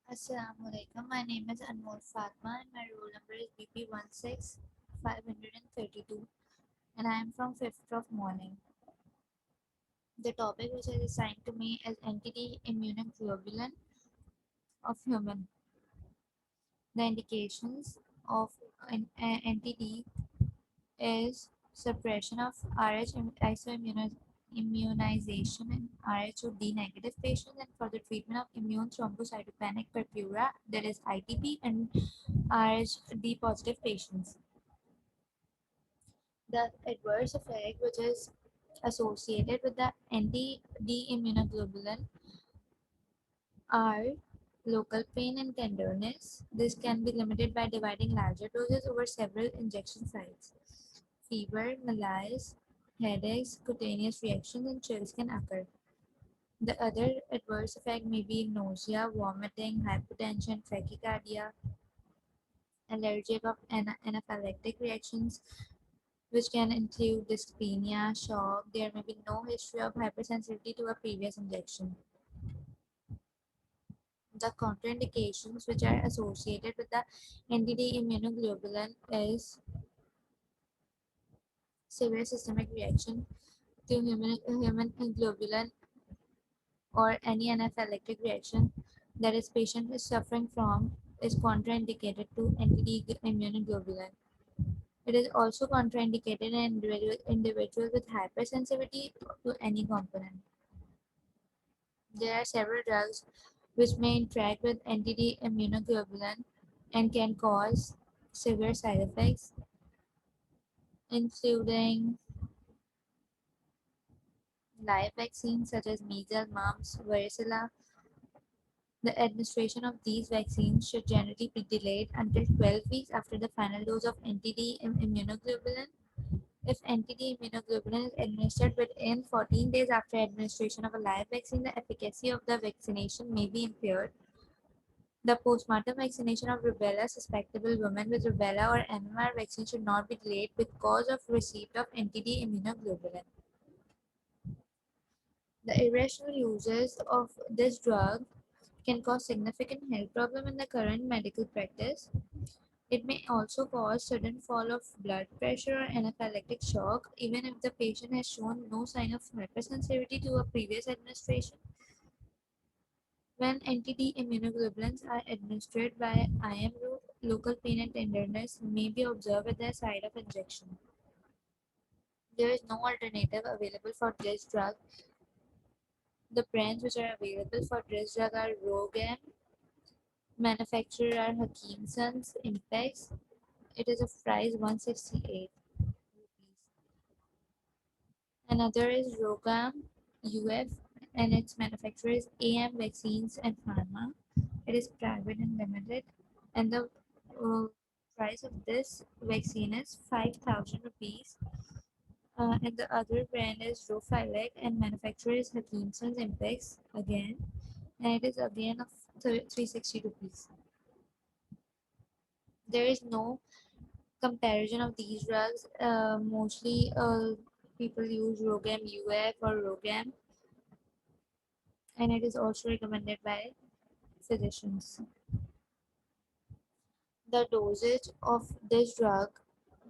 Assalamualaikum. My name is Anmol Fatma and my roll number is BP16532 and I am from 5th of morning. The topic which is assigned to me is entity immunoglobulin of human. The indications of an entity is suppression of immunization in Rho-D negative patients and for the treatment of immune thrombocytopenic purpura, that is ITP, and Rh-D positive patients. The adverse effect which is associated with the anti-D immunoglobulin are local pain and tenderness. This can be limited by dividing larger doses over several injection sites. Fever, malaise, headaches, cutaneous reactions, and chills can occur. The other adverse effect may be nausea, vomiting, hypotension, tachycardia, allergic or anaphylactic reactions, which can include dyspnea, shock. There may be no history of hypersensitivity to a previous injection. The contraindications which are associated with the NDD immunoglobulin is severe systemic reaction to human globulin or any anaphylactic reaction that is patient is suffering from is contraindicated to NDD immunoglobulin. It is also contraindicated in individuals with hypersensitivity to any component. There are several drugs which may interact with anti-immunoglobulin and can cause severe side effects, including live vaccines such as measles, mumps, varicella. The administration of these vaccines should generally be delayed until 12 weeks after the final dose of anti-immunoglobulin. If anti-immunoglobulin is administered within 14 days after administration of a live vaccine, the efficacy of the vaccination may be impaired. The postmortem vaccination of rubella susceptible women with rubella or MMR vaccine should not be delayed because of receipt of anti-immunoglobulin. The irrational uses of this drug can cause significant health problem in the current medical practice. It may also cause sudden fall of blood pressure or anaphylactic shock even if the patient has shown no sign of hypersensitivity to a previous administration. When anti-D immunoglobulins are administered by IM route, local pain and tenderness may be observed at the site of injection. There is no alternative available for this drug. The brands which are available for this drug are Rogam, manufacturer are Hakimson's Impex. It is a price 168 rupees. Another is Rogam UF and its manufacturer is AM Vaccines and Pharma. It is private and limited, and the uh, price of this vaccine is 5,000 rupees. And the other brand is Rofilec, and manufacturer is Hakimson's Impex again, and it is again of 360 rupees. There is no comparison of these drugs. Mostly people use Rogam UF or Rogam, and it is also recommended by physicians. The dosage of this drug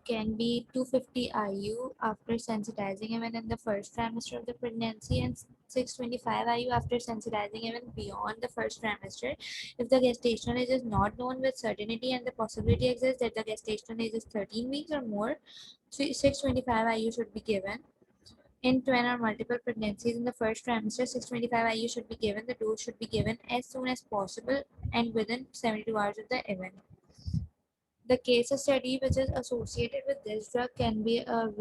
can be 250 IU after sensitizing even in the first trimester of the pregnancy and 625 IU after sensitizing even beyond the first trimester. If the gestational age is not known with certainty and the possibility exists that the gestational age is 13 weeks or more, 625 IU should be given. In twin or multiple pregnancies in the first trimester, 625 IU should be given. The dose should be given as soon as possible and within 72 hours of the event. The case study which is associated with this drug can be a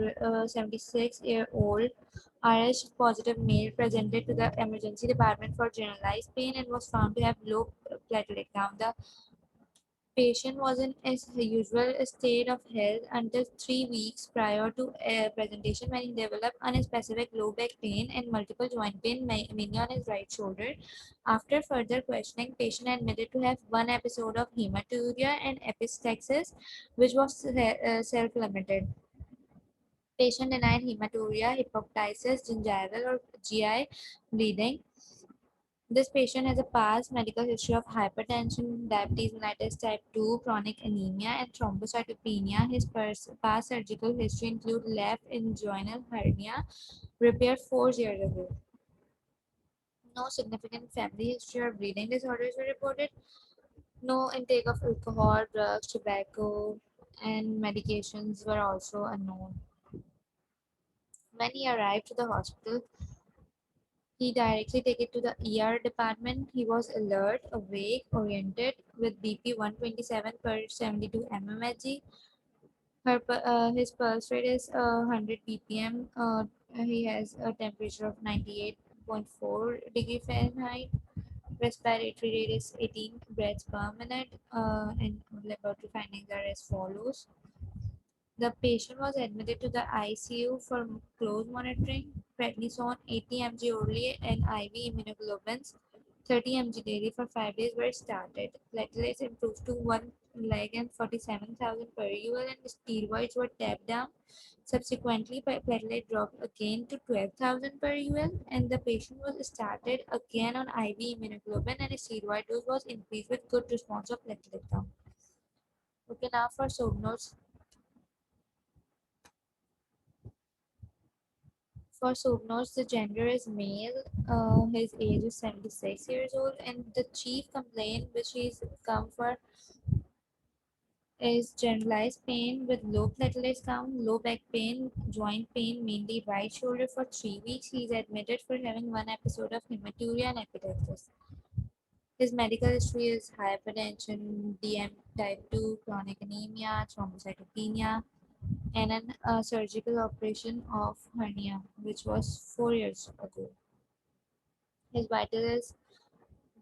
76-year-old Rh positive male presented to the emergency department for generalized pain and was found to have low platelet count. The patient was in his usual state of health until 3 weeks prior to presentation when he developed unspecific low back pain and multiple joint pain, mainly on his right shoulder. After further questioning, patient admitted to have one episode of hematuria and epistaxis, which was self-limited. Patient denied hematuria, hypoptysis, gingival or GI bleeding. This patient has a past medical history of hypertension, diabetes mellitus type 2, chronic anemia, and thrombocytopenia. His past surgical history include left inguinal hernia, repaired 4 years ago. No significant family history or breathing disorders were reported. No intake of alcohol, drugs, tobacco, and medications were also unknown. When he arrived to the hospital, he directly taken to the ER department. He was alert, awake, oriented, with BP 127 per 72 mmHg. His pulse rate is 100 ppm. He has a temperature of 98.4 degree Fahrenheit. Respiratory rate is 18 breaths per minute. And laboratory findings are as follows. The patient was admitted to the ICU for close monitoring. Prednisone 80 mg orally and IV immunoglobulins 30 mg daily for 5 days were started. Platelets improved to 1 lakh and 47,000 per UL and steroids were tapped down. Subsequently, platelet dropped again to 12,000 per UL and the patient was started again on IV immunoglobulin and a steroid dose was increased with good response of platelet count. Okay, now for soap notes. For Subnos, the gender is male, his age is 76 years old, and the chief complaint which he's come for is generalized pain with low platelet count, low back pain, joint pain, mainly right shoulder for 3 weeks. He's admitted for having one episode of hematuria and epilepsy. His medical history is hypertension, DM type 2, chronic anemia, thrombocytopenia, and an surgical operation of hernia, which was 4 years ago. His vital is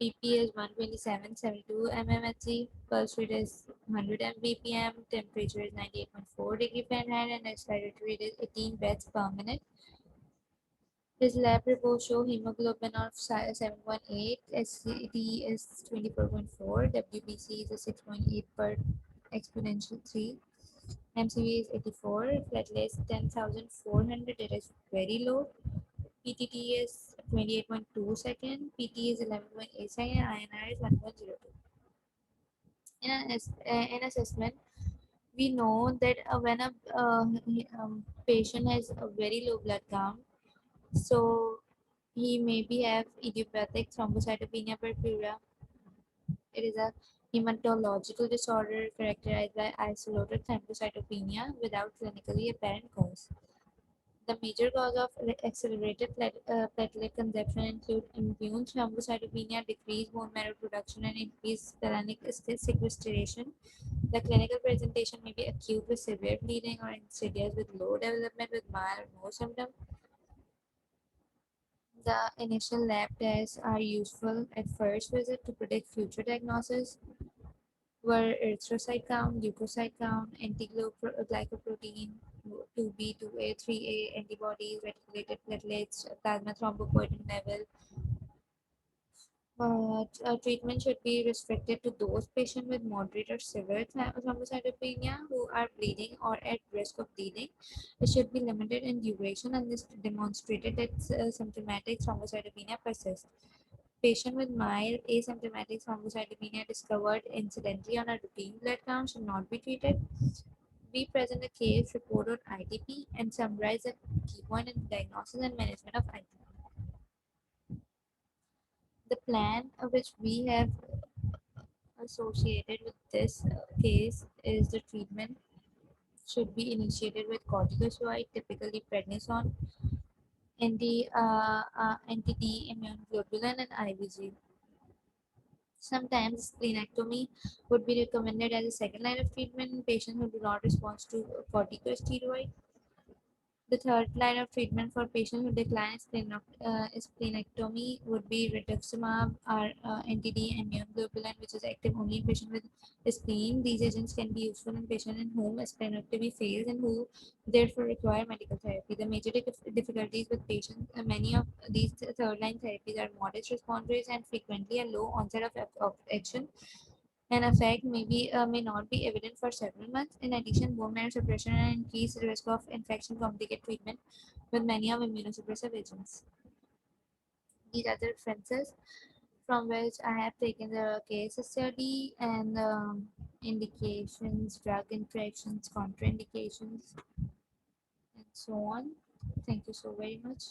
BP is 127.72 mmHg, pulse rate is 100 mbpm, temperature is 98.4 degree Fahrenheit, and respiratory rate is 18 beats per minute. His lab reports show hemoglobin of 7.8, SCT is 24.4, WBC is a 6.8 per exponential 3, MCV is 84, platelets 10,400, it is very low. PTT is 28.2 second, PT is 11.8 second, INR is 1.02. In assessment, we know that when a patient has a very low blood count, so he maybe have idiopathic thrombocytopenia purpura. It is a hematological disorder characterized by isolated thrombocytopenia without clinically apparent cause. The major cause of accelerated platelet consumption include immune thrombocytopenia, decreased bone marrow production, and increased splenic sequestration. The clinical presentation may be acute with severe bleeding or insidious with low development with mild or no symptom. The initial lab tests are useful at first visit to predict future diagnosis, were erythrocyte count, leukocyte count, anti-glycoprotein, 2B, 2A, 3A antibodies, reticulated platelets, plasma thrombopoietin level. Treatment should be restricted to those patients with moderate or severe thrombocytopenia who are bleeding or at risk of bleeding. It should be limited in duration unless demonstrated that symptomatic thrombocytopenia persists. Patient with mild asymptomatic thrombocytopenia discovered incidentally on a routine blood count should not be treated. We present a case report on ITP and summarize the key point in diagnosis and management of ITP. The plan which we have associated with this case is the treatment should be initiated with corticosteroid, typically prednisone, anti-D immunoglobulin, and IVG. Sometimes splenectomy would be recommended as a second line of treatment in patients who do not respond to corticosteroid. The third line of treatment for patients who decline splenectomy would be rituximab or anti-D immunoglobulin, which is active only in patients with spleen. These agents can be useful in patients in whom splenectomy fails and who therefore require medical therapy. The major difficulties with patients, many of these third line therapies are modest response rates and frequently a low onset of action. An effect may not be evident for several months. In addition, bone marrow suppression and increased risk of infection complicate treatment with many of immunosuppressive agents. These are the references. from which I have taken the case study and indications, drug interactions, contraindications, and so on. Thank you so very much.